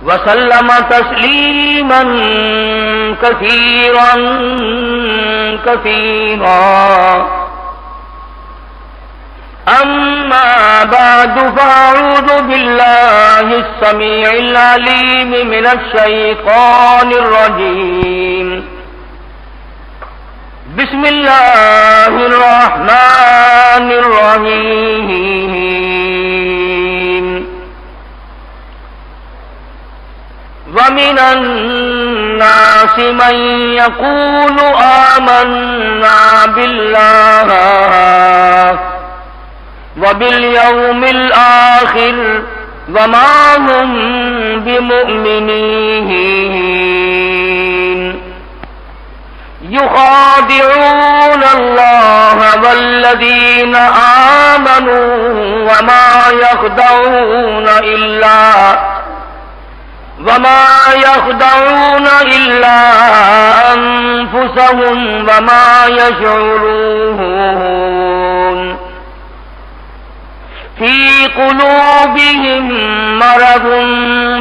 وسلم تسليما كثيرا كثيرا. أما بعد فأعوذ بالله السميع العليم من الشيطان الرجيم. بسم الله الرحمن الرحيم. ومن الناس من يقول آمنا بالله وباليوم الآخر وما هم بمؤمنين يخادعون الله والذين آمنوا وما يخدعون إلا أنفسهم وما يشعرون. في قلوبهم مرض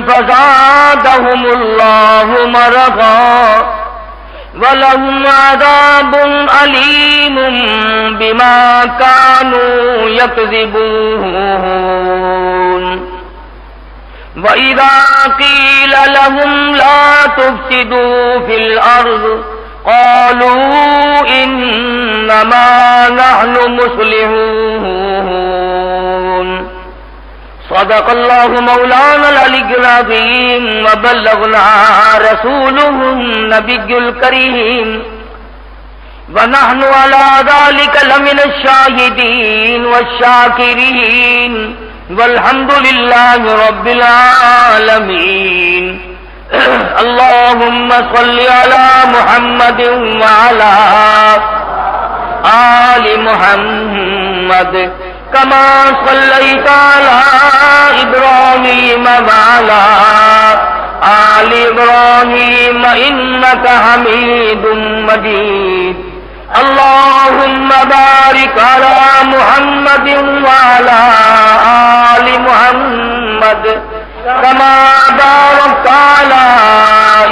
فزادهم الله مرضا ولهم عذاب أليم بما كانوا يكذبون. وإذا قيل لهم لا تفسدوا في الأرض قالوا إنما نحن مصلحون. صدق الله مولانا العلي العظيم وبلغنا رسوله النبي الكريم ونحن على ذلك لمن الشاهدين والشاكرين والحمد لله رب العالمين. اللهم صل على محمد وعلى آل محمد كما صليت على إبراهيم وعلى آل إبراهيم إنك حميد مجيد. اللهم بارك على محمد وعلى آل محمد كما باركت على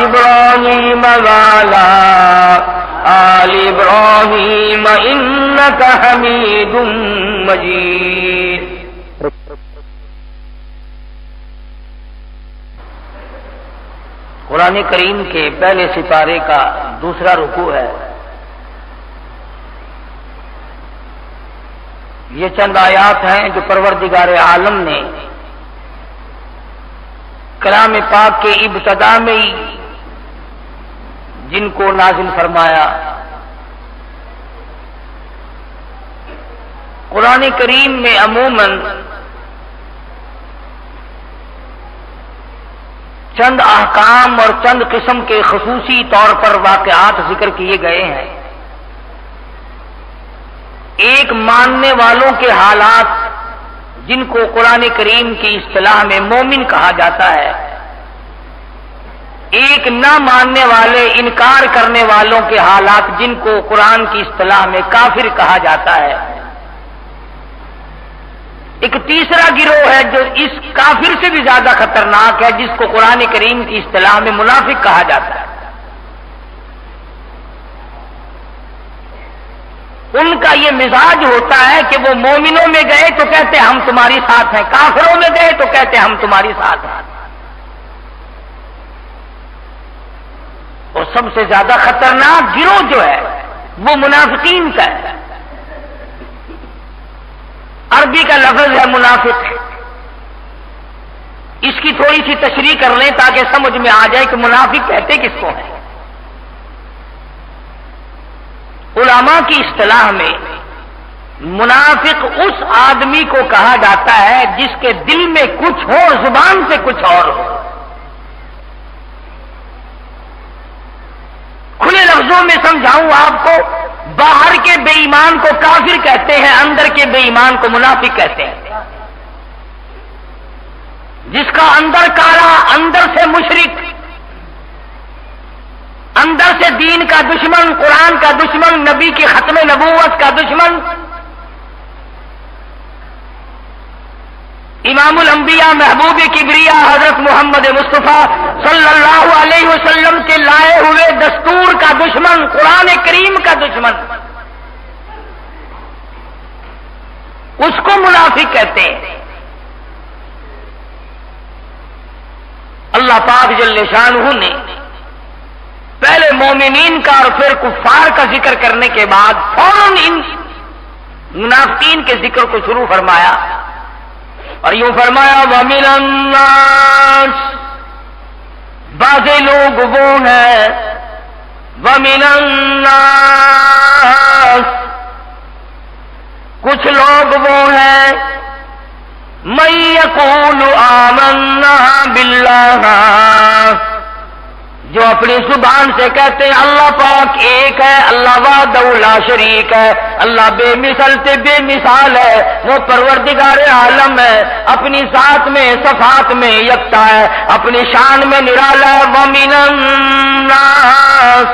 إبراهيم وعلى آل إبراهيم إنك حميد مجيد. قرآن کریم کے پہلے سپارے کا دوسرا رکوع ہے. یہ چند آیات ہیں جو پروردگار عالم نے کلام پاک کے ابتدا میں ہی جن کو نازل فرمایا. قرآن کریم میں عموماً چند احکام اور چند قسم کے خصوصی طور پر واقعات ذکر کیے گئے ہیں. ایک ماننے والوں کے حالات جن کو قرآن کریم کی اصطلاح میں مومن کہا جاتا ہے، ایک نہ ماننے والے انکار کرنے والوں کے حالات جن کو قرآن کی اصطلاح میں کافر کہا جاتا ہے. ایک تیسرا گروہ ہے جو اس کافر سے بھی زیادہ خطرناک ہے، جس کو قرآن کریم کی اصطلاح میں منافق کہا جاتا ہے. ان کا یہ مزاج ہوتا ہے کہ وہ مومنوں میں گئے تو کہتے ہم تمہاری ساتھ ہیں، کافروں میں گئے تو کہتے ہم تمہاری ساتھ ہیں. اور سب سے زیادہ خطرناک گروہ جو ہے وہ منافقین کا ہے. عربی کا لفظ ہے منافق. اس کی تھوڑی سی تشریح کر لیں تاکہ سمجھ میں آ جائے کہ منافق کہتے کس کو ہیں. علماء کی اصطلاح میں منافق اس آدمی کو کہا جاتا ہے جس کے دل میں کچھ ہو اور زبان سے کچھ اور ہو. کھلے لفظوں میں سمجھاؤں آپ کو، باہر کے بے ایمان کو کافر کہتے ہیں، اندر کے بے ایمان کو منافق کہتے ہیں. جس کا اندر کالا، اندر سے مشرک، اندر سے دین کا دشمن، قرآن کا دشمن، نبی کی ختم نبوت کا دشمن، امام الانبیاء محبوب کبریا حضرت محمد مصطفیٰ صلی اللہ علیہ وسلم کے لائے ہوئے دستور کا دشمن، قرآن کریم کا دشمن، اس کو منافق کہتے ہیں۔ اللہ پاک جل شانہ نے پہلے مومنین کا اور پھر کفار کا ذکر کرنے کے بعد فوراً ان منافقین کے ذکر کو شروع فرمایا اور یوں فرمایا وَمِنَ النَّاسِ، بعض لوگ وہ ہیں، وَمِنَ النَّاسِ، کچھ لوگ وہ ہیں، مَن يَقُولُ آمَنَّا بِاللَّهِ، جو اپنی زبان سے کہتے ہیں اللہ پاک ایک ہے، اللہ وحدہ لا شریک ہے، اللہ بے مثل سے بے مثال ہے، وہ پروردگار عالم ہے، اپنی ذات میں صفات میں یکتا ہے، اپنی شان میں نرالا ہے۔ وَمِنَ النَّاسِ،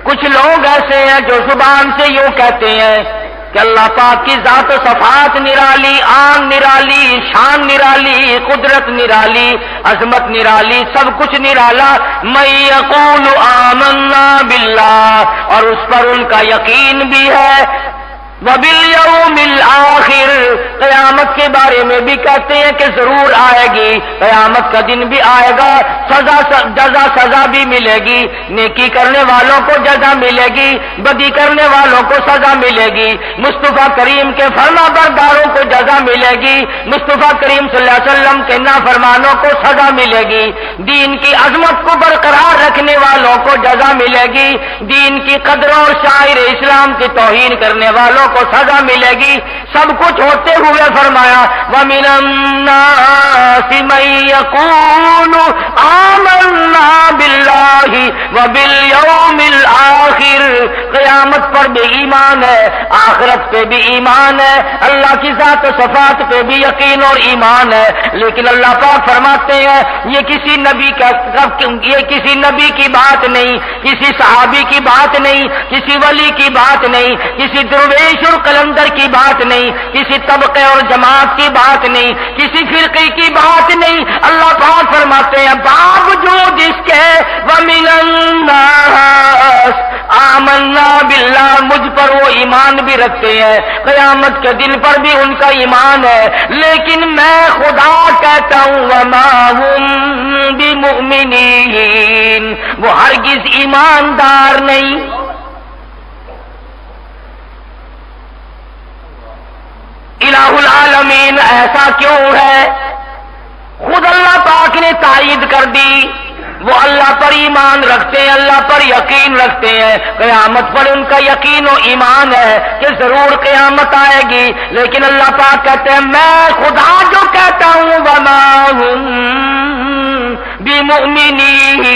کچھ لوگ ایسے ہیں جو زبان سے یوں کہتے ہیں کہ اللہ پاک کی ذات و صفات نرالی، آن نرالی، شان نرالی، قدرت نرالی، عظمت نرالی، سب کچھ نرالا۔ مَن یقول آمنا باللہ، اور اس پر ان کا یقین بھی ہے، وَبِالْيَوْمِ الْآخِرِ، قیامت کے بارے میں بھی کہتے ہیں کہ ضرور آئے گی، قیامت کا دن بھی آئے گا، سزا بھی ملے گی، نیکی کرنے والوں کو جزا ملے گی، بدی کرنے والوں کو سزا ملے گی، مصطفیٰ کریم کے فرما برداروں کو جزا ملے گی، مصطفیٰ کریم صلی اللہ علیہ وسلم کے نافرمانوں کو سزا ملے گی، دین کی عظمت کو برقرار رکھنے والوں کو جزا ملے گی، دین کی قدروں اور شاعر اسلام کی توہین کرنے والوں کو سزا ملے گی۔ سب کچھ ہوتے ہوئے فرمایا وَمِنَ النَّاسِ مَن يَقُولُ آمَنَّا بِاللَّهِ وَبِالْيَوْمِ الْآخِرِ، قیامت پر بھی ایمان ہے، آخرت پہ بھی ایمان ہے، اللہ کی ذات و صفات پہ بھی یقین اور ایمان ہے، لیکن اللہ پاک فرماتے ہیں یہ کسی نبی کی بات نہیں، کسی صحابی کی بات نہیں، کسی ولی کی بات نہیں، کسی درویش اور قلندر کی بات نہیں، کسی طبقے اور جماعت کی بات نہیں، کسی فرقے کی بات نہیں، اللہ پاک فرماتے ہیں باوجود اس کے وَمِنَ النَّاسِ آمنا باللہ، مجھ پر وہ ایمان بھی رکھتے ہیں، قیامت کے دن پر بھی ان کا ایمان ہے، لیکن میں خدا کہتا ہوں وَمَا هُم بِمُؤْمِنِينَ، وہ ہرگز ایماندار نہیں۔ الہ العالمین ایسا کیوں ہے؟ خود اللہ پاک نے تائید کر دی، وہ اللہ پر ایمان رکھتے ہیں، اللہ پر یقین رکھتے ہیں، قیامت پر ان کا یقین و ایمان ہے کہ ضرور قیامت آئے گی، لیکن اللہ پاک کہتے ہیں میں خدا جو کہتا ہوں وَمَا هُم بِمُؤْمِنِينَ،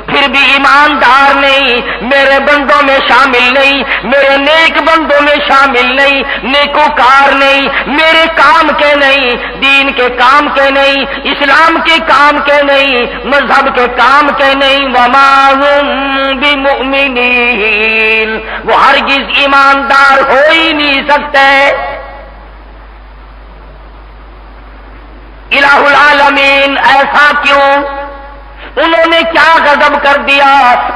پھر بھی ایماندار نہیں، میرے بندوں میں شامل نہیں، میرے نیک بندوں میں شامل نہیں، نیکوکار نہیں، میرے کام کے نہیں، دین کے کام کے نہیں، اسلام کے کام کے نہیں، مذہب کے کام کے نہیں۔ وَمَا هُم بِمُؤْمِنِينَ، وہ ہرگز ایماندار ہو ہی نہیں سکتے۔ الہ العالمین ایسا کیوں؟ انہوں نے کیا غضب کر دیا،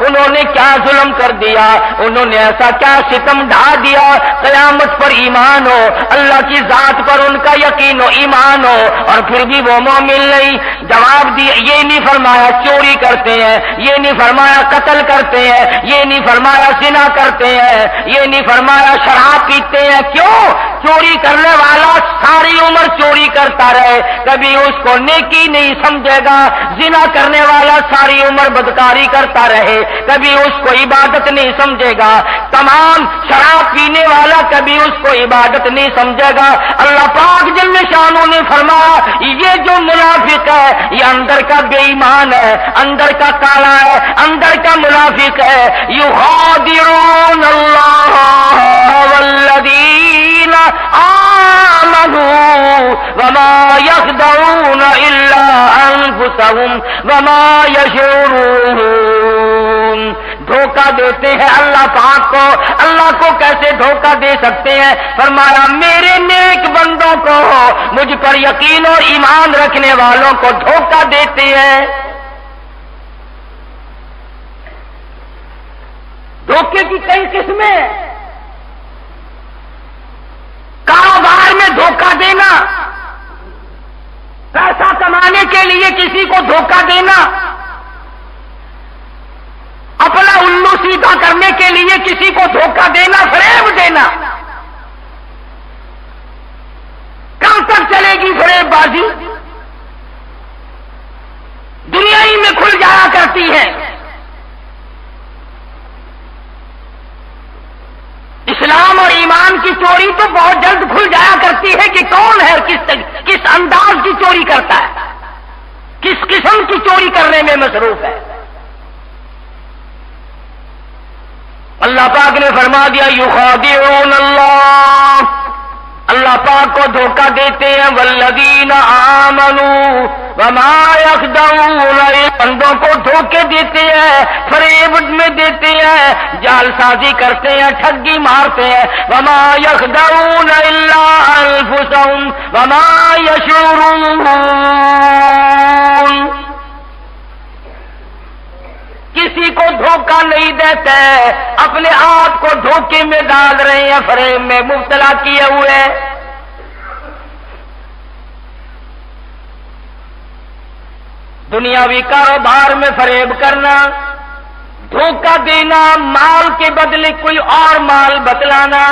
انہوں نے کیا ظلم کر دیا، انہوں نے ایسا کیا ستم ڈھا دیا؟ قیامت پر ایمان ہو، اللہ کی ذات پر ان کا یقین و ایمان ہو، اور پھر بھی وہ مومن نہیں۔ جواب دیا، یہ نہیں فرمایا چوری کرتے ہیں، یہ نہیں فرمایا قتل کرتے ہیں، یہ نہیں فرمایا زنا کرتے ہیں، یہ نہیں فرمایا شراب پیتے ہیں۔ کیوں؟ چوری کرنے والا ساری عمر چوری کرتا رہے، کبھی اس کو نیکی نہیں سمجھے گا، زنا کرنے والا ساری عمر بدکاری کرتا رہے، کبھی اس کو عبادت نہیں سمجھے گا، تمام شراب پینے والا کبھی اس کو عبادت نہیں سمجھے گا۔ اللہ پاک جل شانہ نے فرمایا یہ جو منافق ہے یہ اندر کا بے ایمان ہے، اندر کا کالا ہے، اندر کا منافق ہے۔ یخادعون اللہ والذین آمنوا وما یخدعون الا انفسهم وما یشعرون، دھوکہ دیتے ہیں اللہ پاک کو. اللہ کو کیسے دھوکہ دے سکتے ہیں؟ فرمایا میرے نیک بندوں کو، مجھ پر یقین اور ایمان رکھنے والوں کو دھوکہ دیتے ہیں. دھوکے کی کئی قسمیں ہیں. کاروبار میں دھوکہ دینا، پیسہ کمانے کے لیے کسی کو دھوکہ دینا، اپنا الو سیدھا کرنے کے لیے کسی کو دھوکہ دینا، فریب دینا. کب تک چلے گی فریب بازی؟ دنیا ہی میں کھل جایا کرتی ہے. اسلام اور ایمان کی چوری تو بہت جلد کھل جایا کرتی ہے کہ کون ہے، کس انداز کی چوری کرتا ہے، کس قسم کی چوری کرنے میں مصروف ہے. اللہ پاک نے فرما دیا یخادعون اللہ، اللہ پاک کو دھوکہ دیتے ہیں. والذین آمنوا وما یخدعون، بندوں کو دھوکے دیتے ہیں، فریب میں دیتے ہیں، جال سازی کرتے ہیں، ٹھگی مارتے ہیں. وما یخدعون الا انفسهم وما یشعرون، کسی کو دھوکہ نہیں دیتے، اپنے آپ کو دھوکے میں ڈال رہے ہیں، فریب میں مبتلا کیے ہوئے. دنیاوی کاروبار میں فریب کرنا، دھوکہ دینا، مال کے بدلے کوئی اور مال بتلانا،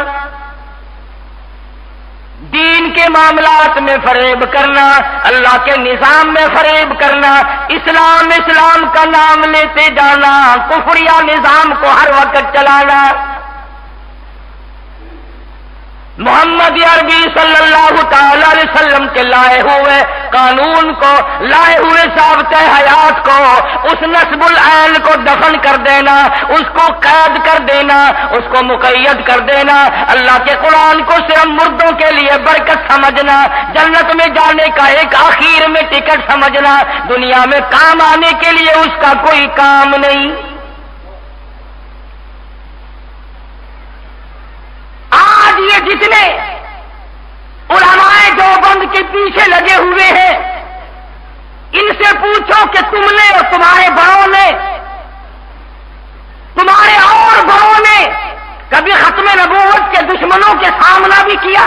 دین کے معاملات میں فریب کرنا، اللہ کے نظام میں فریب کرنا، اسلام اسلام کا نام لیتے جانا، کفریہ نظام کو ہر وقت چلانا. محمد عربی صلی اللہ تعالی علیہ وسلم کے لائے ہوئے قانون کو، لائے ہوئے ضابطۂ حیات کو، اس نصب العین کو دفن کر دینا، اس کو قید کر دینا، اس کو مقید کر دینا، اللہ کے قرآن کو صرف مردوں کے لیے برکت سمجھنا، جنت میں جانے کا ایک آخر میں ٹکٹ سمجھنا، دنیا میں کام آنے کے لیے اس کا کوئی کام نہیں. آج یہ جتنے علماء دیوبند کے پیچھے لگے ہوئے ہیں، ان سے پوچھو کہ تم نے اور تمہارے بڑوں نے، تمہارے اور بڑوں نے کبھی ختم نبوت کے دشمنوں کے سامنا بھی کیا؟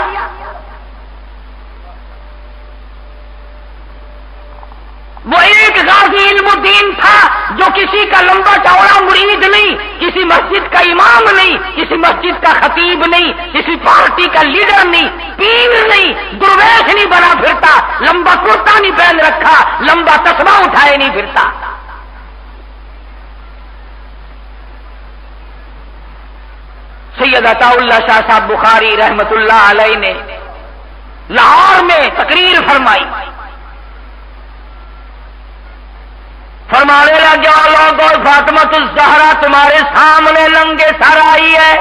وہ ایک غازی علم الدین تھا جو کسی کا لمبا چوڑا مرید نہیں، کسی مسجد کا امام نہیں، کسی مسجد کا خطیب نہیں، کسی پارٹی کا لیڈر نہیں، پیر نہیں، درویش نہیں بنا پھرتا، لمبا کرتا نہیں پہن رکھا، لمبا تسبیح اٹھائے نہیں پھرتا. سید عطا اللہ شاہ صاحب بخاری رحمت اللہ علیہ نے لاہور میں تقریر فرمائی. فرمانے لگا لوگوں فاطمۃ الزہرا تمہارے سامنے ننگے سر آئی ہے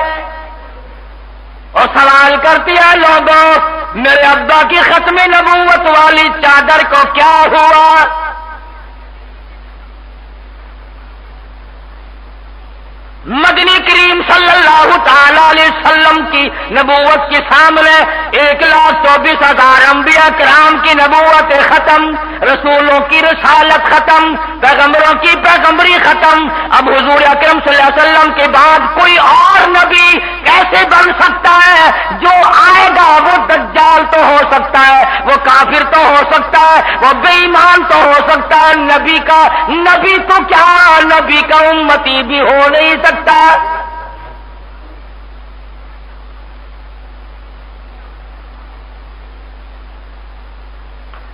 اور سوال کرتی ہے لوگوں میرے ابا کی ختم نبوت والی چادر کو کیا ہوا؟ مدنی کریم صلی اللہ تعالی علیہ وسلم کی نبوت کے سامنے 1,24,000 انبیاء کرام کی نبوت ختم، رسولوں کی رسالت ختم، پیغمبروں کی پیغمبری ختم. اب حضور اکرم صلی اللہ علیہ وسلم کے بعد کوئی اور نبی کیسے بن سکتا ہے؟ جو آئے گا وہ دجال تو ہو سکتا ہے، وہ کافر تو ہو سکتا ہے، وہ بے ایمان تو ہو سکتا ہے، نبی تو کیا نبی کا امتی بھی ہو نہیں سکتا.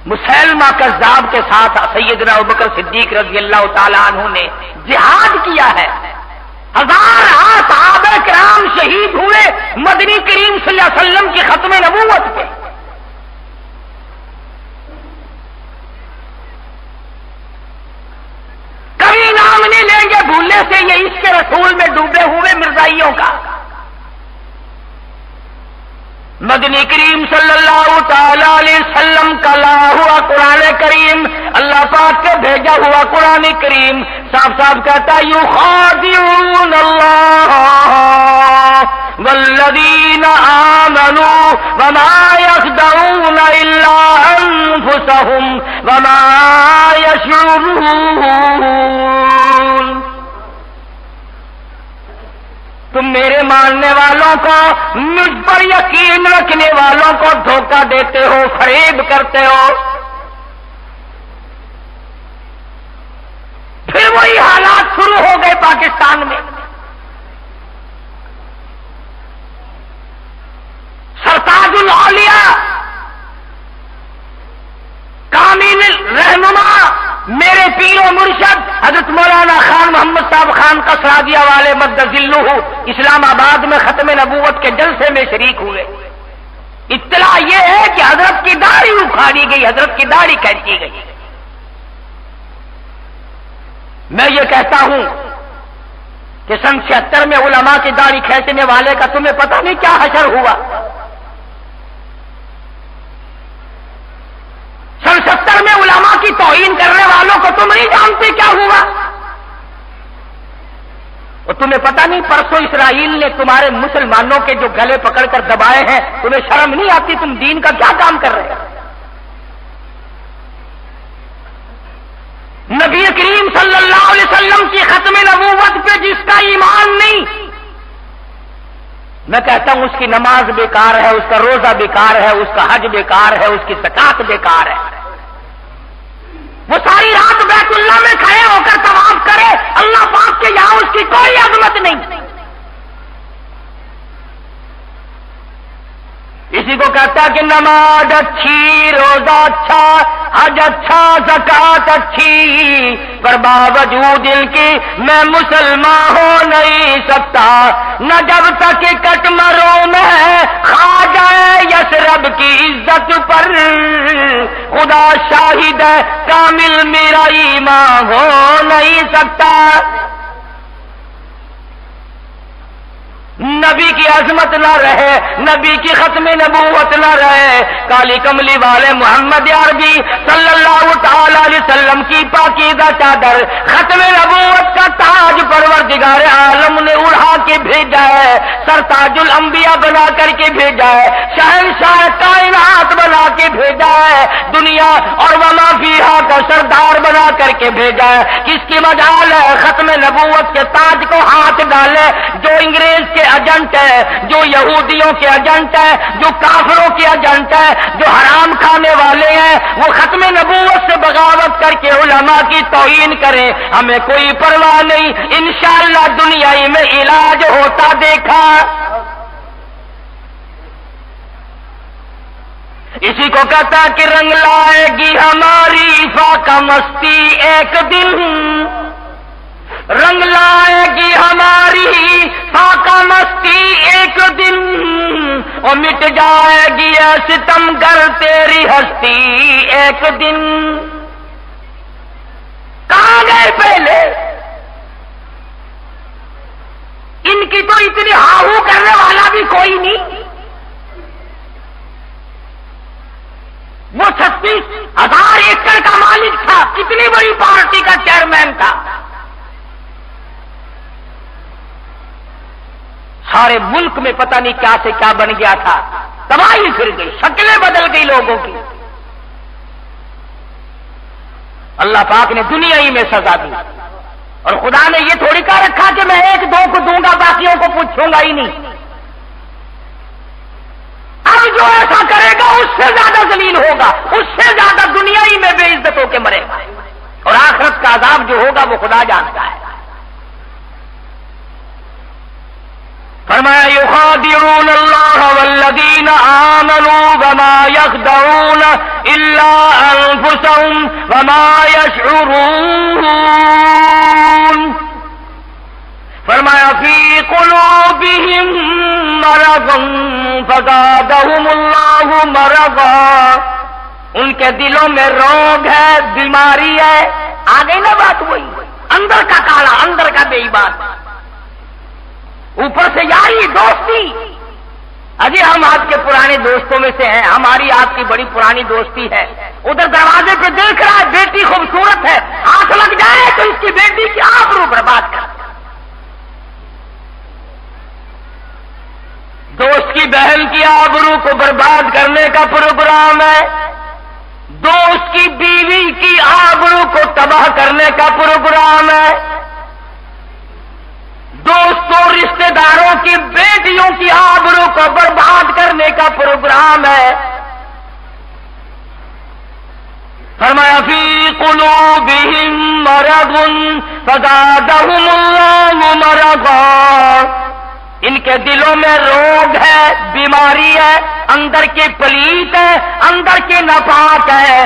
مسلمہ کذاب کے ساتھ سیدنا ابوبکر صدیق رضی اللہ تعالی عنہ نے جہاد کیا ہے. 1000 صحابہ کرام شہید ہوئے مدنی کریم صلی اللہ علیہ وسلم کی ختم نبوت پہ. کبھی نام نہیں لیں گے بھولنے سے یہ عشق رسول میں ڈوبے ہوئے مرزائیوں کا. مدنی کریم صلی اللہ تعالی علیہ وسلم کا لا ہوا قرآن کریم اللہ پاک کے بھیجا ہوا ہوا قرآن کریم صاف صاف کہتا ہے یخادعون اللہ والذین آمنوا وما یخدعون الا انفسهم وما یشعرون. تم میرے ماننے والوں کو، مجھ پر یقین رکھنے والوں کو دھوکہ دیتے ہو، فریب کرتے ہو. پھر وہی حالات شروع ہو گئے پاکستان میں. سرتاج الاولیاء کامل رہنما میرے پیر و مرشد حضرت مولانا خان محمد صاحب خان قصرادیہ والے مدذلہ اسلام آباد میں ختم نبوت کے جلسے میں شریک ہوئے. اطلاع یہ ہے کہ حضرت کی داڑھی اکھاڑی گئی، حضرت کی داڑھی کھینچی گئی. میں یہ کہتا ہوں کہ سن 76 میں علماء کی داڑھی کھینچنے والے کا تمہیں پتہ نہیں کیا حشر ہوا. سن 70 میں علماء کی توہین کرنے والوں کو تم نہیں جانتے کیا ہوا. اور تمہیں پتہ نہیں پرسوں اسرائیل نے تمہارے مسلمانوں کے جو گلے پکڑ کر دبائے ہیں، تمہیں شرم نہیں آتی؟ تم دین کا کیا کام کر رہے ہو؟ نبی کریم صلی اللہ علیہ وسلم کی ختم نبوت پہ جس کا ایمان نہیں، میں کہتا ہوں اس کی نماز بیکار ہے، اس کا روزہ بیکار ہے، اس کا حج بیکار ہے، اس کی زکات بیکار ہے. وہ ساری رات بیت اللہ میں کھڑے ہو کر طواف کرے، اللہ پاک کے یہاں اس کی کوئی عظمت نہیں. اسی کو کہتا ہے کہ نماز اچھی، روزہ اچھا، حج اچھا، زکات اچھی، پر باوجود ان کی میں مسلمان ہو نہیں سکتا. نہ جب تک کٹ مروں میں خواجہ یثرب کی عزت پر، خدا شاہد ہے کامل میرا ایمان ہو نہیں سکتا. نبی کی عظمت نہ رہے، نبی کی ختم نبوت نہ رہے، کالی کملی والے محمد عربی صلی اللہ تعالی علیہ وسلم کی پاکیزہ چادر ختم نبوت کا تاج پروردگار عالم نے اڑا کے بھیجا ہے، سرتاج الانبیاء بنا کر کے بھیجا ہے، شہنشاہ کائنات بنا کے بھیجا ہے، دنیا اور وما فیہا کا سردار بنا کر کے بھیجا ہے. کس کی مجال ہے ختم نبوت کے تاج کو ہاتھ ڈالے؟ جو انگریز کے ایجنٹ ہے، جو یہودیوں کے ایجنٹ ہے، جو کافروں کے ایجنٹ ہے، جو حرام کھانے والے ہیں، وہ ختم نبوت سے بغاوت کر کے علماء کی توہین کریں، ہمیں کوئی پرواہ نہیں. انشاءاللہ دنیا ہی میں علاج ہوتا دیکھا. اسی کو کہتا کہ رنگ لائے گی ہماری فاقہ مستی ایک دن، رنگ لائے گی ہماری فاقہ مستی ایک دن، اور مٹ جائے گی اے ستم گر تیری ہستی ایک دن. کہاں گئے پہلے؟ ان کی تو اتنی ہاہو کرنے والا بھی کوئی نہیں. وہ 36,000 ایکڑ کا مالک تھا، کتنی بڑی پارٹی کا چیئرمین تھا. سارے ملک میں پتہ نہیں کیا سے کیا بن گیا تھا، تباہی پھر گئی، شکلیں بدل گئی لوگوں کی. اللہ پاک نے دنیا ہی میں سزا دی، اور خدا نے یہ تھوڑی کہہ رکھا کہ میں ایک دو کو دوں گا باقیوں کو پوچھوں گا ہی نہیں. اب جو ایسا کرے گا اس سے زیادہ ذلیل ہوگا، اس سے زیادہ دنیا ہی میں بے عزت ہو کے مرے گا، اور آخرت کا عذاب جو ہوگا وہ خدا جانتا ہے. فرمایا یخادعون اللہ والذین آمنوا وما یخدعون الا انفسهم وما یشعرون. فرمایا فی قلوبہم مرض فزادہم اللہ مرضا، ان کے دلوں میں روگ ہے، بیماری ہے. آگے نہ بات وہی، اندر کا کالا، اندر کا بے ایمان، اوپر سے یاری دوستی. ابھی ہم آپ کے پرانے دوستوں میں سے ہیں، ہماری آپ کی بڑی پرانی دوستی ہے. ادھر دروازے پہ دیکھ رہا ہے بیٹی خوبصورت ہے، ہاتھ لگ برباد کرنے کا پروگرام ہے، دوست کی بیوی کی آبرو کو تباہ کرنے کا پروگرام ہے، دوستوں رشتہ داروں کی بیٹیوں کی آبرو کو برباد کرنے کا پروگرام ہے۔ فرمایا فی قلوبہم مرض فزادہم اللہ مرضا، ان کے دلوں میں روگ ہے، بیماری ہے، اندر کے پلیت ہے، اندر کے ناپاک ہے۔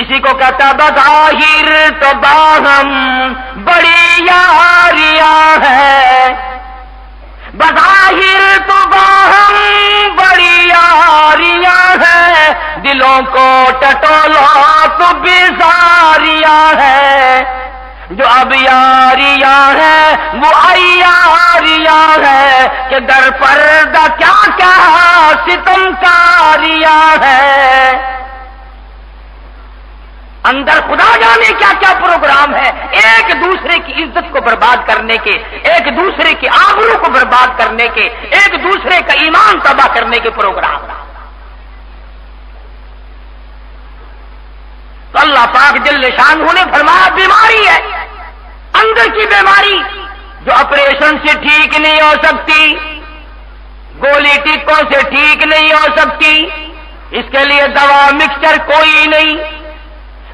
اسی کو کہتا بظاہر تو باہم بڑی یاریاں ہے، بظاہر تو باہم بڑی یاریاں ہے، دلوں کو ٹٹولا تو بیزاریاں ہے، جو اب یاریاں ہیں وہ عیاریاں ہے، کہ در پردہ کیا کیا ستمکاریاں ہے۔ اندر خدا جانے کیا کیا پروگرام ہے، ایک دوسرے کی عزت کو برباد کرنے کے، ایک دوسرے کی آبرو کو برباد کرنے کے، ایک دوسرے کا ایمان تباہ کرنے کے پروگرام۔ تو اللہ پاک جل شانہ نے فرمایا بیماری ہے، اندر کی بیماری جو آپریشن سے ٹھیک نہیں ہو سکتی، گولی ٹیکوں سے ٹھیک نہیں ہو سکتی، اس کے لیے دوا مکسچر کوئی نہیں۔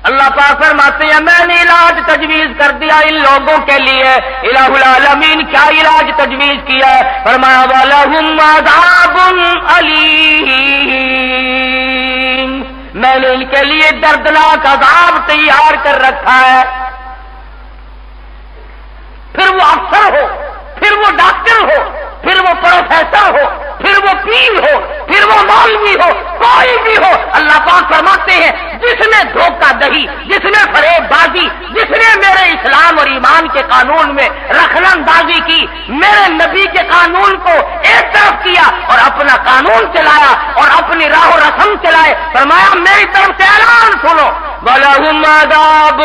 اللہ پاک فرماتے ہیں میں نے علاج تجویز کر دیا ان لوگوں کے لیے۔ الہ العالمین کیا علاج تجویز کیا ہے؟ فرمایا وَلَهُمْ عَذَابٌ أَلِيمٌ، میں نے ان کے لیے دردناک عذاب تیار کر رکھا ہے۔ پھر وہ افسر ہو، پھر وہ ڈاکٹر ہو، پھر وہ پروفیسر ہو، پھر وہ پیر ہو، پھر وہ مولوی ہو، کوئی بھی ہو، اللہ پاک فرماتے ہیں جس نے دھوکہ دہی، جس نے فریب بازی، جس نے میرے اسلام اور ایمان کے قانون میں رخنہ اندازی کی، میرے نبی کے قانون کو ایک طرف کیا اور اپنا قانون چلایا اور اپنی راہ و رسم چلائے، فرمایا میری طرف سے اعلان سنو وَلَهُمْ عَذَابٌ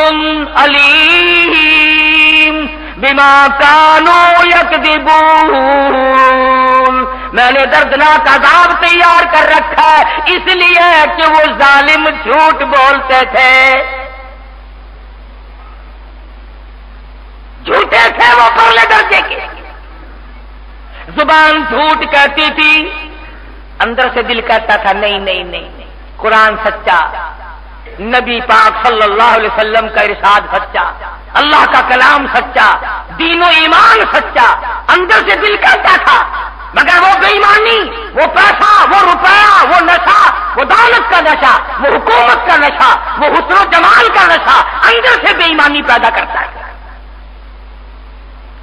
أَلِيمٌ بِمَا كَانُوا يَكْذِبُونَ، میں نے دردناک عذاب تیار کر رکھا ہے اس لیے کہ وہ ظالم جھوٹ بولتے تھے، جھوٹے تھے وہ پرلے درجے کے، زبان جھوٹ کہتی تھی، اندر سے دل کہتا تھا نہیں نہیں نہیں نہیں، قرآن سچا، نبی پاک صلی اللہ علیہ وسلم کا ارشاد سچا، اللہ کا کلام سچا، دین و ایمان سچا، اندر سے دل کہتا تھا، مگر وہ بے ایمانی، وہ پیسہ، وہ روپیہ، وہ نشہ، وہ دولت کا نشہ، وہ حکومت کا نشہ، وہ حسن و جمال کا نشہ اندر سے بے ایمانی پیدا کرتا ہے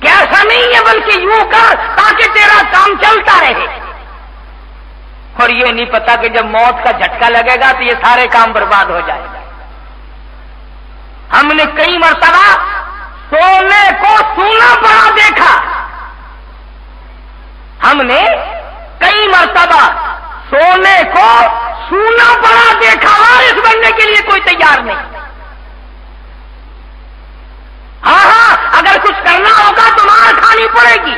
کہ ایسا نہیں ہے بلکہ یوں کر تاکہ تیرا کام چلتا رہے، اور یہ نہیں پتا کہ جب موت کا جھٹکا لگے گا تو یہ سارے کام برباد ہو جائے گا۔ ہم نے کئی مرتبہ سونے کو سونا پڑا دیکھا، ہم نے کئی مرتبہ سونے کو سونا پڑا دیکھا، وارث بننے کے لیے کوئی تیار نہیں۔ ہاں اگر کچھ کرنا ہوگا تو مار کھانی پڑے گی۔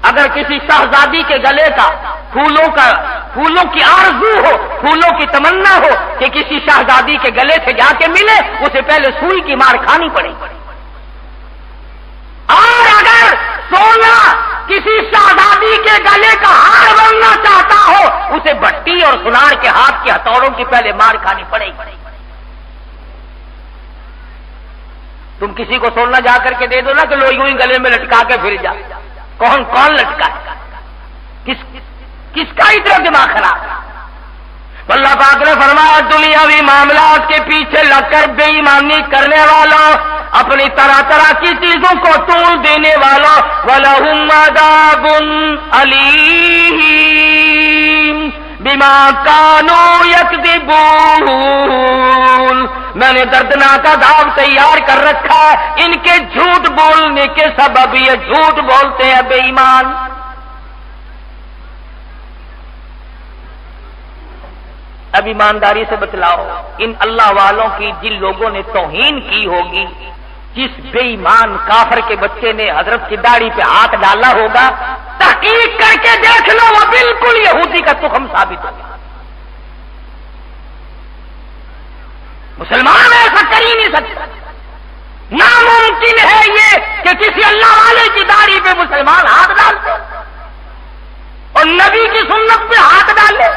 اگر کسی شہزادی کے گلے کا پھولوں کی آرزو ہو، پھولوں کی تمنا ہو کہ کسی شہزادی کے گلے سے جا کے ملے، اسے پہلے سوئی کی مار کھانی پڑے گی۔ اور اگر سونا کسی شہزادی کے گلے کا ہار بننا چاہتا ہو، اسے بھٹی اور سنار کے ہاتھ کے ہتھوڑوں کی پہلے مار کھانی پڑے گی۔ تم کسی کو سونا جا کر کے دے دو نا کہ لو یوں ہی گلے میں لٹکا کے پھر جا، کون لٹکا ہے، کس کا اتنا دماغ خراب؟ اللہ پاک نے فرمایا دنیاوی معاملات کے پیچھے لگ کر بے ایمانی کرنے والوں، اپنی طرح طرح کی چیزوں کو طول دینے والوں، وَلَهُمْ عَذَابٌ أَلِيمٌ بِمَا كَانُوا يَكْذِبُونَ، میں نے دردناک عذاب تیار کر رکھا ہے ان کے جھوٹ بولنے کے سبب، یہ جھوٹ بولتے ہیں بے ایمان۔ اب ایمانداری سے بتلاؤ ان اللہ والوں کی جن لوگوں نے توہین کی ہوگی، جس بے ایمان کافر کے بچے نے حضرت کی داڑھی پہ ہاتھ ڈالا ہوگا، تحقیق کر کے دیکھ لو وہ بالکل یہودی کا تخم ثابت ہوگا۔ مسلمان ایسا کر ہی نہیں سکتا، ناممکن ہے یہ کہ کسی اللہ والے کی داڑھی پہ مسلمان ہاتھ ڈالتے اور نبی کی سنت پہ ہاتھ ڈالے۔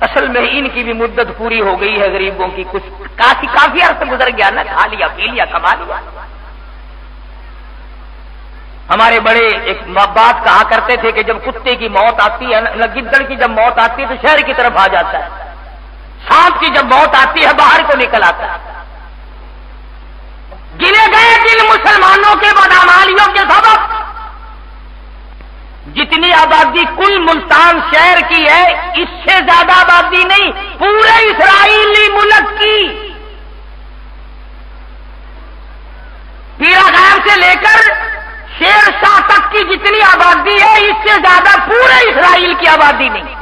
اصل میں ان کی بھی مدت پوری ہو گئی ہے، غریبوں کی کچھ کافی عرصہ گزر گیا نا، کھا لیا پی لیا کما لیا۔ ہمارے بڑے ایک بات کہا کرتے تھے کہ جب کتے کی موت آتی ہے نا، گدڑ کی جب موت آتی ہے تو شہر کی طرف آ جاتا ہے، سانپ کی جب موت آتی ہے باہر کو نکل آتا ہے۔ گنے گئے جن مسلمانوں کے بدعمالیوں کے سبب جتنی آبادی کل ملتان شہر کی ہے، اس سے زیادہ آبادی نہیں پورے اسرائیلی ملک کی، پیرا غائب سے لے کر شیر شاہ تک کی جتنی آبادی ہے، اس سے زیادہ پورے اسرائیل کی آبادی نہیں،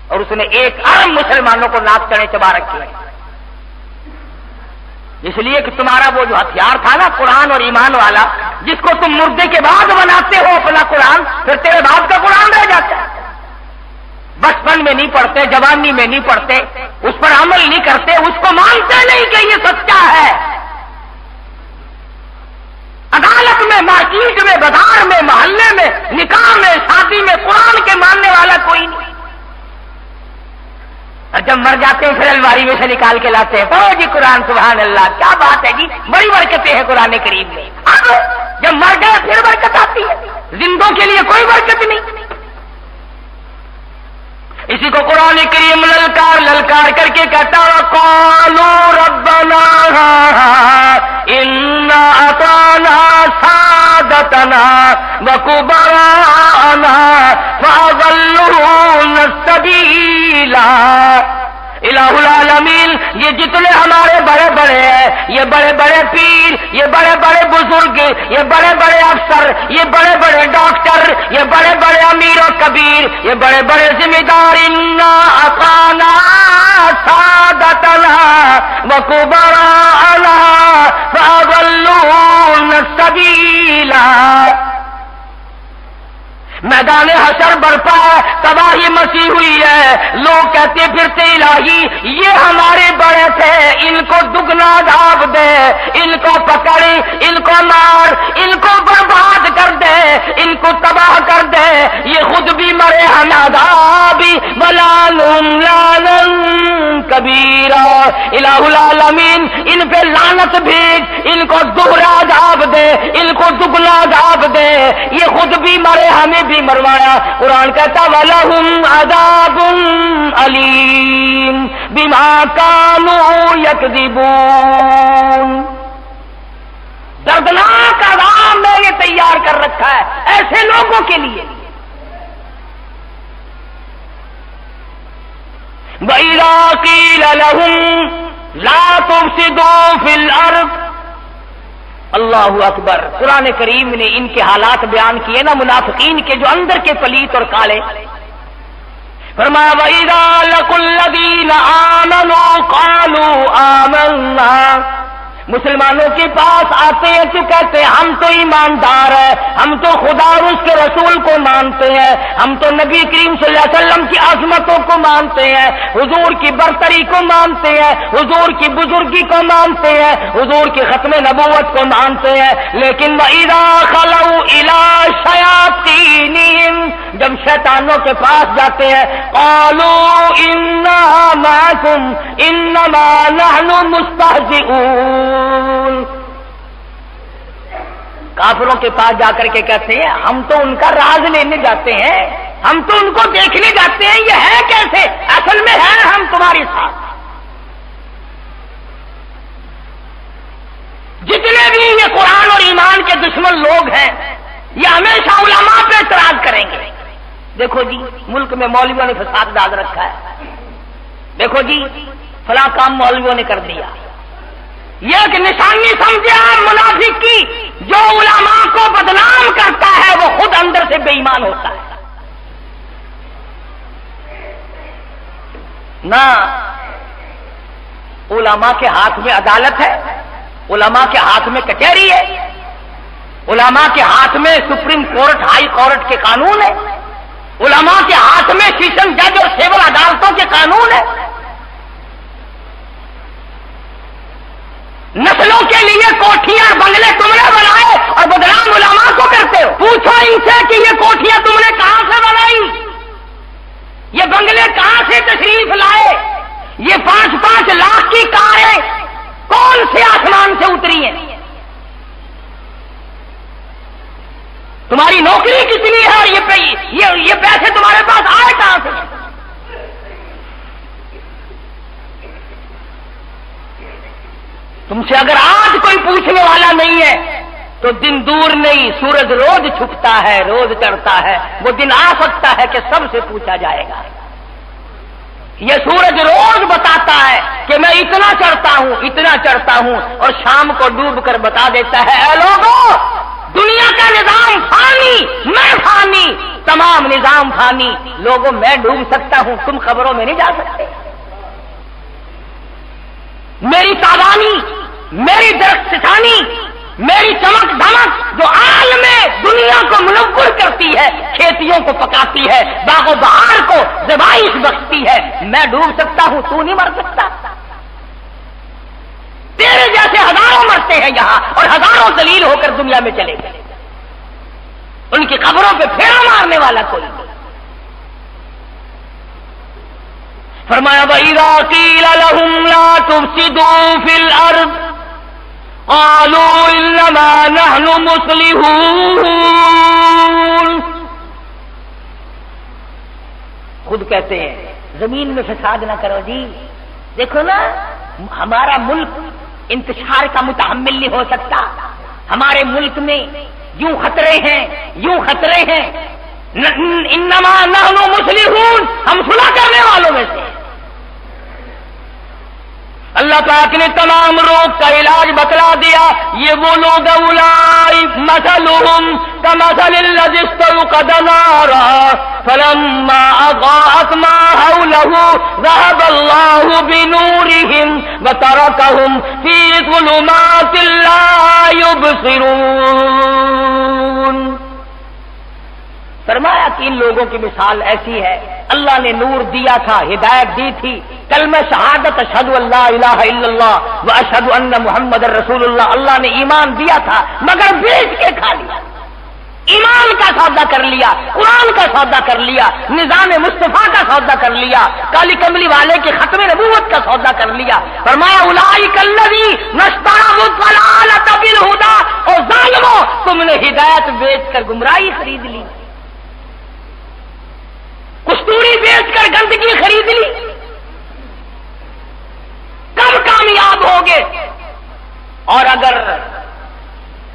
اور اس نے 1 ارب مسلمانوں کو ناک چڑھے چبا رکھے ہیں، اس لیے کہ تمہارا وہ جو ہتھیار تھا نا قرآن اور ایمان والا، جس کو تم مردے کے بعد بناتے ہو اپنا قرآن، پھر تیرے باپ کا قرآن رہ جاتا ہے۔ بچپن میں نہیں پڑھتے، جوانی میں نہیں پڑھتے، اس پر عمل نہیں کرتے، اس کو مانتے نہیں کہ یہ سچا ہے۔ عدالت میں، مارکیٹ میں، بازار میں، محلے میں، نکاح میں، شادی میں قرآن کے ماننے والا کوئی نہیں، اور جب مر جاتے ہیں پھر الماری میں سے نکال کے لاتے ہیں، او جی قرآن، سبحان اللہ، کیا بات ہے جی، بڑی برکتیں ہیں قرآن کریم میں۔ اب جب مر گئے پھر برکت آتی ہے، زندوں کے لیے کوئی برکت نہیں۔ اسی کو قرآن کریم للکار کر کے کہتا ہے قالوا ربنا انا اطعنا سادتنا وكبراءنا فاضلونا السبيل۔ الہ العالمین، یہ جتنے ہمارے بڑے بڑے ہیں، یہ بڑے بڑے پیر، یہ بڑے بڑے بزرگ، یہ بڑے بڑے افسر، یہ بڑے بڑے ڈاکٹر، یہ بڑے بڑے امیر و کبیر، یہ بڑے بڑے ذمہ دار، انا اطعنا سادتنا وکبراءنا فاضلونا السبیل۔ میدان حشر برپا ہے، تباہی مچی ہوئی ہے، لوگ کہتے پھرتے الہی یہ ہمارے بڑے تھے، ان کو دگنا عذاب دے، ان کو پکڑ، ان کو مار، ان کو برباد کر دے، ان کو تباہ کر دے، یہ خود بھی مرے ہم عذابی ولعنہم لعنا کبیرا۔ الہ العالمین ان پہ لعنت بھیج، ان کو دوہرا عذاب دے، ان کو دگنا عذاب دے، یہ خود بھی مرے ہمیں بھی مروایا۔ قرآن کہتا وَلَهُمْ عَذَابٌ أَلِيمٌ بِمَا كَانُوا يَكْذِبُونَ۔ دردناک عذاب میں یہ تیار کر رکھا ہے ایسے لوگوں کے لیے۔ وَإِذَا قِيلَ لَهُمْ لَا تُفْسِدُوا فِي الْأَرْضِ۔ اللہ اکبر، قرآن کریم نے ان کے حالات بیان کیے نا منافقین کے، جو اندر کے پلیت اور کالے۔ فرمایا وَإِذَا لَقُوا الَّذِينَ آمَنُوا قَالُوا آمَنَّا، مسلمانوں کے پاس آتے ہیں تو کہتے ہیں ہم تو ایماندار ہیں، ہم تو خدا اور اس کے رسول کو مانتے ہیں، ہم تو نبی کریم صلی اللہ علیہ وسلم کی عظمتوں کو مانتے ہیں، حضور کی برتری کو مانتے ہیں، حضور کی بزرگی کو مانتے ہیں، حضور کی ختم نبوت کو مانتے ہیں، لیکن وَإِذَا خَلَوْا إِلَىٰ شَيَاطِینِهِمْ، جب شیطانوں کے پاس جاتے ہیں قَالُوا إِنَّا مَعَكُمْ إِنَّمَا نَحْنُ مُسْتَهْزِئُونَ۔ کافروں کے پاس جا کر کے کہتے ہیں ہم تو ان کا راز لینے جاتے ہیں، ہم تو ان کو دیکھنے جاتے ہیں، یہ ہے کیسے، اصل میں ہے ہم تمہارے ساتھ۔ جتنے بھی یہ قرآن اور ایمان کے دشمن لوگ ہیں یہ ہمیشہ علماء پہ اعتراض کریں گے، دیکھو جی ملک میں مولویوں نے فساد ڈال رکھا ہے، دیکھو جی فلاں کام مولویوں نے کر دیا۔ یہ ایک نشانی سمجھے آپ منافق کی، جو علماء کو بدنام کرتا ہے وہ خود اندر سے بے ایمان ہوتا ہے۔ نہ علماء کے ہاتھ میں عدالت ہے، علماء کے ہاتھ میں کچہری ہے، علماء کے ہاتھ میں سپریم کورٹ ہائی کورٹ کے قانون ہے، علماء کے ہاتھ میں سیشن جج اور سیول عدالتوں کے قانون ہے۔ نسلوں کے لیے کوٹھیاں اور بنگلے تم نے بنائے اور بدنام علماء کو کرتے ہو۔ پوچھو ان سے کہ یہ کوٹھیاں تم نے کہاں سے بنائی، یہ بنگلے کہاں سے تشریف لائے، یہ 5-5 لاکھ کی کاریں کون سے آسمان سے اتری ہیں، تمہاری نوکری کتنی ہے اور یہ پیسے تمہارے پاس آئے کہاں سے؟ تم سے اگر آج کوئی پوچھنے والا نہیں ہے تو دن دور نہیں، سورج روز چھپتا ہے، روز چڑھتا ہے، وہ دن آ سکتا ہے کہ سب سے پوچھا جائے گا۔ یہ سورج روز بتاتا ہے کہ میں اتنا چڑھتا ہوں اور شام کو ڈوب کر بتا دیتا ہے اے لوگوں، دنیا کا نظام فانی، میں فانی، تمام نظام فانی، لوگوں میں ڈوب سکتا ہوں، تم خبروں میں نہیں جا سکتے۔ میری تابانی، میری درخشانی، میری چمک دمک جو عالم دنیا کو منور کرتی ہے، کھیتیوں کو پکاتی ہے، باغ و بہار کو زبائش بخشتی ہے، میں ڈوب سکتا ہوں، تو نہیں مر سکتا۔ تیرے جیسے ہزاروں مرتے ہیں یہاں اور ہزاروں ذلیل ہو کر دنیا میں چلے گئے، ان کی قبروں پہ پھیرا مارنے والا کوئی نہیں۔ فرمایا وَإِذَا قِيلَ لَهُمْ لَا تُفْسِدُوا فِي الْأَرْضِ قَالُوا إِنَّمَا نَحْنُ مُصْلِحُونَ، خود کہتے ہیں زمین میں فساد نہ کرو جی، دیکھو نا ہمارا ملک انتشار کا متحمل نہیں ہو سکتا، ہمارے ملک میں یوں خطرے ہیں، یوں خطرے ہیں، انما نحن مصلحون، ہم صلح کرنے والوں میں سے۔ اللہ پاک نے تمام روگ کا علاج بتلا دیا، یہ وہ لوگ اولئک مثلهم كمثل الذي استوقد نارا فلما اضاءت ما حوله ذهب الله بنورهم وتركهم في ظلمات لا يبصرون۔ فرمایا کہ ان لوگوں کی مثال ایسی ہے، اللہ نے نور دیا تھا، ہدایت دی تھی، کلمہ شہادت اشہد اللہ الہ الا اللہ و اشہد ان محمد رسول اللہ، اللہ نے ایمان دیا تھا مگر بیچ کے کھا لیا، ایمان کا سودا کر لیا، قرآن کا سودا کر لیا، نظام مصطفیٰ کا سودا کر لیا، کالی کملی والے کے ختم نبوت کا سودا کر لیا۔ فرمایا اولئک الذین اشتروا الضلالۃ بالہدی، او ظالمو تم نے ہدایت بیچ کر گمراہی خرید لی، کستوری بیچ کر گندگی خرید لی، کب کامیاب ہوگے؟ اور اگر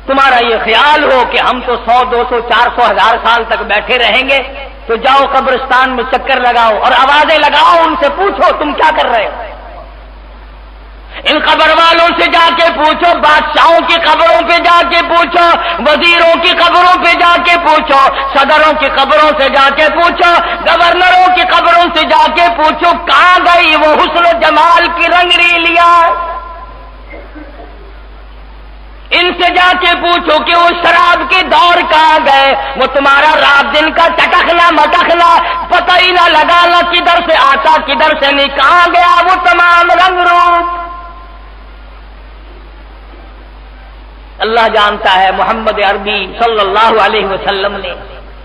تمہارا یہ خیال ہو کہ ہم تو 100 200 400 1000 سال تک بیٹھے رہیں گے تو جاؤ قبرستان میں چکر لگاؤ اور آوازیں لگاؤ، ان سے پوچھو تم کیا کر رہے ہو، ان قبر والوں سے جا کے پوچھو، بادشاہوں کی قبروں پہ جا کے پوچھو، وزیروں کی قبروں پہ جا کے پوچھو، صدروں کی قبروں سے جا کے پوچھو، گورنروں کی قبروں سے جا کے پوچھو کہاں گئی وہ حسن و جمال کی رنگ ریلیاں، ان سے جا کے پوچھو کہ وہ شراب کے دور کہاں گئے، وہ تمہارا رات دن کا چٹکنا مٹکنا پتہ ہی نہ لگا، نہ کدھر سے آتا کدھر سے نہیں، کہاں گیا وہ تمام رنگ روپ؟ اللہ جانتا ہے محمد عربی صلی اللہ علیہ وسلم نے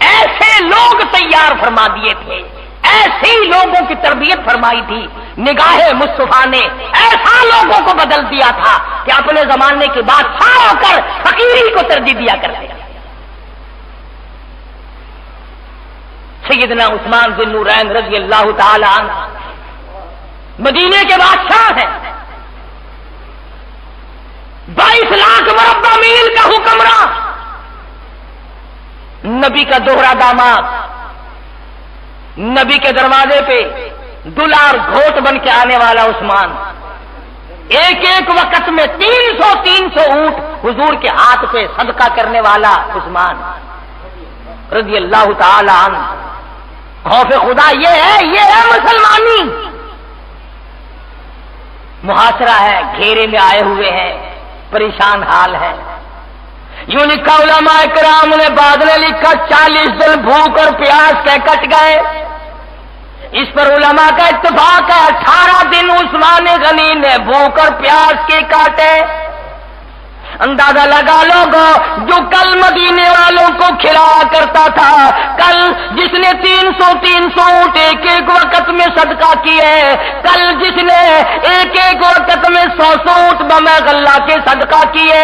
ایسے لوگ تیار فرما دیے تھے، ایسے لوگوں کی تربیت فرمائی تھی، نگاہ مصطفیٰ نے ایسا لوگوں کو بدل دیا تھا کہ اپنے زمانے کے بعد ہو کر فقیری کو ترجیح دیا کرتے۔ سیدنا عثمان ذی النورین رضی اللہ تعالی عنہ مدینے کے بادشاہ ہیں، 22 لاکھ مربع میل کا حکمراں، نبی کا دوہرا داماد، نبی کے دروازے پہ دلار گھوٹ بن کے آنے والا عثمان، ایک ایک وقت میں 300 اونٹ حضور کے ہاتھ پہ صدقہ کرنے والا عثمان رضی اللہ تعالی عنہ۔ خوف خدا یہ ہے مسلمانی، محاصرہ ہے، گھیرے میں آئے ہوئے ہیں، پریشان حال ہے۔ یوں لکھا علماء کرام نے، بعد نے لکھا 40 دن بھوک اور پیاس کے کٹ گئے۔ اس پر علماء کا اتفاق ہے 18 دن عثمان غنی نے بھوک اور پیاس کے کاٹے۔ اندازہ لگا لوگو، جو کل مدینے والوں کو کھلایا کرتا تھا، کل جس نے 300 اونٹ ایک ایک وقت میں صدقہ کیے، کل جس نے ایک ایک وقت میں 100 اونٹ بمے غلہ کے صدقہ کیے،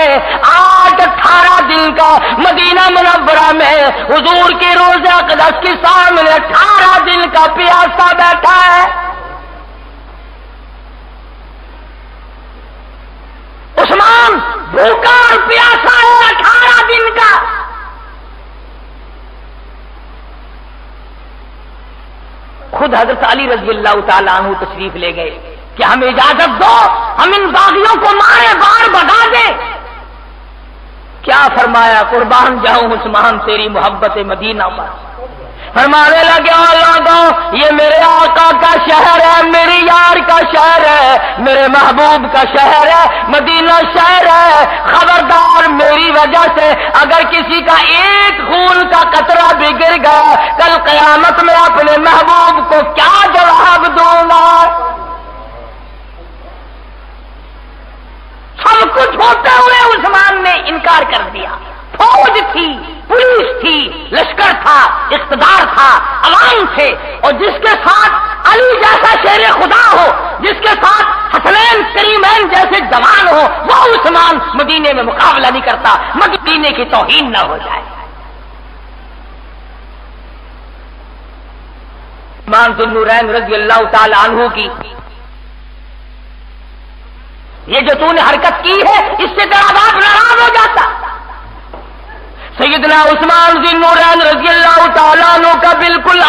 آج 18 دن کا مدینہ منورہ میں حضور کے روضہ اقدس کے سامنے 18 دن کا پیاسا بیٹھا ہے۔ عثمان بھوکا اور پیاسا ہے 18 دن کا۔ خود حضرت علی رضی اللہ تعالیٰ عنہ تشریف لے گئے کہ ہمیں اجازت دو، ہم ان باغیوں کو مارے بار بگا دیں۔ کیا فرمایا؟ قربان جاؤں عثمان تیری محبت مدینہ پر۔ فرمانے لگے لوگوں، یہ میرے آقا کا شہر ہے، میرے یار کا شہر ہے، میرے محبوب کا شہر ہے، مدینہ شہر ہے۔ خبردار، میری وجہ سے اگر کسی کا ایک خون کا قطرہ بھی گر گیا، کل قیامت میں اپنے محبوب کو کیا جواب دوں گا؟ سب کچھ ہوتے ہوئے عثمان نے انکار کر دیا۔ فوج تھی، پولیس تھی، لشکر تھا، اقتدار تھا، عوام تھے، اور جس کے ساتھ علی جیسا شیر خدا ہو، جس کے ساتھ حسنین کریمین جیسے جوان ہو، وہ عثمان مدینے میں مقابلہ نہیں کرتا، مدینے کی توہین نہ ہو جائے۔ عثمان ذو النورین رضی اللہ تعالی عنہ کی یہ جو تو نے حرکت کی ہے، اس سے تیرا باپ ناراض ہو جاتا۔ سیدنا عثمان ذو النورین رضی اللہ تعالیٰ عنہ کا بالکل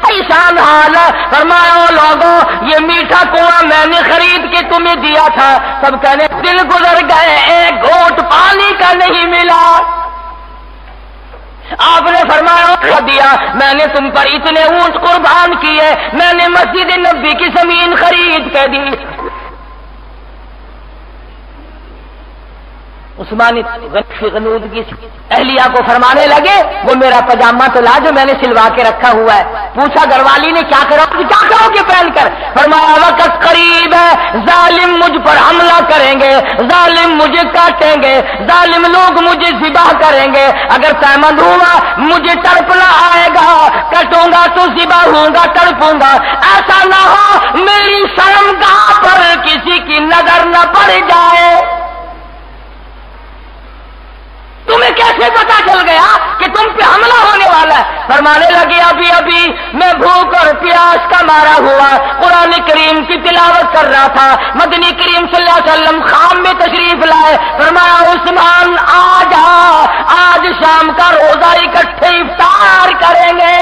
پریشان حال ہے۔ فرمایا لوگوں، یہ میٹھا کنواں میں نے خرید کے تمہیں دیا تھا، سب کہنے دل گزر گئے، ایک گھونٹ پانی کا نہیں ملا۔ آپ نے فرمایا دیا، میں نے تم پر اتنے اونٹ قربان کیے، میں نے مسجد نبی کی زمین خرید کے دی۔ عثمان غنودگی سے اہلیہ کو فرمانے لگے، وہ میرا پاجامہ تو لا جو میں نے سلوا کے رکھا ہوا ہے۔ پوچھا گھر والی نے کیا کرو گے پہن کر؟ فرمایا وقت قریب ہے، ظالم مجھ پر حملہ کریں گے، ظالم مجھے کاٹیں گے، ظالم لوگ مجھے ذبح کریں گے، اگر تیمد ہوا مجھے تڑپنا آئے گا، کٹوں گا تو ذبح ہوں گا، تڑپوں گا، ایسا نہ ہو میری شرمگاہ پر کسی کی نظر نہ پڑ جائے۔ تمہیں کیسے پتا چل گیا کہ تم پہ حملہ ہونے والا ہے؟ فرمانے لگے ابھی میں بھوک اور پیاس کا مارا ہوا قرآن کریم کی تلاوت کر رہا تھا، مدنی کریم صلی اللہ علیہ وسلم خام میں تشریف لائے، فرمایا عثمان آج شام کا روزہ اکٹھے افطار کریں گے۔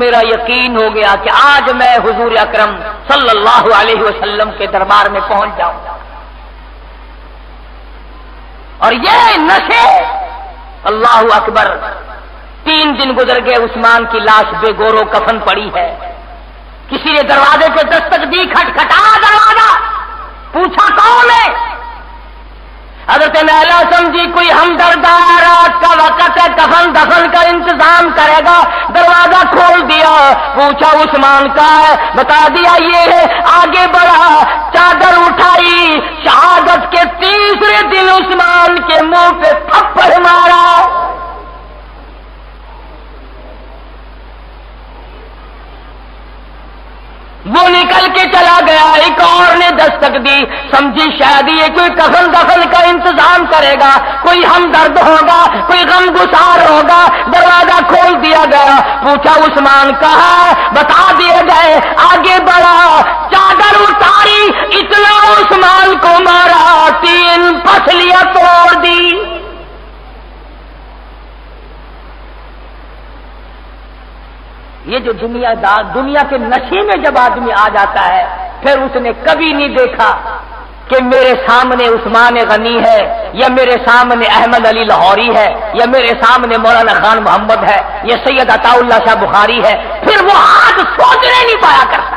میرا یقین ہو گیا کہ آج میں حضور اکرم صلی اللہ علیہ وسلم کے دربار میں پہنچ جاؤں گا۔ اور یہ نشے، اللہ اکبر، 3 دن گزر گئے، عثمان کی لاش بے گورو کفن پڑی ہے۔ کسی نے دروازے پہ دستک دی، کھٹکھٹایا دروازہ، پوچھا کون ہے؟ حضرت نیلا سمجھی کوئی ہمدرد آیا، رات کا وقت ہے، کفن دفن کا انتظام کرے گا، دروازہ کھول دیا، پوچھا عثمان کا ہے؟ بتا دیا یہ ہے، آگے بڑھا، چادر اٹھائی، شہادت کے 3 دن عثمان کے منہ پہ تھپڑ مارا۔ وہ نکل کے چلا گیا، ایک اور نے دستک دی، سمجھی شاید یہ کوئی کفن دفن کا انتظام کرے گا، کوئی ہمدرد ہوگا، کوئی غم گسار ہوگا، دروازہ کھول دیا گیا، پوچھا عثمان کہاں ہے؟ بتا دیے گئے، آگے بڑھا، چادر اتاری، اتنا عثمان کو مارا، 3 پسلیاں توڑ دی۔ یہ جو دنیا کے نشے میں جب آدمی آ جاتا ہے، پھر اس نے کبھی نہیں دیکھا کہ میرے سامنے عثمان غنی ہے، یا میرے سامنے احمد علی لاہوری ہے، یا میرے سامنے مولانا خان محمد ہے، یا سید عطا اللہ شاہ بخاری ہے، پھر وہ ہاتھ سوچنے نہیں پایا کرتا۔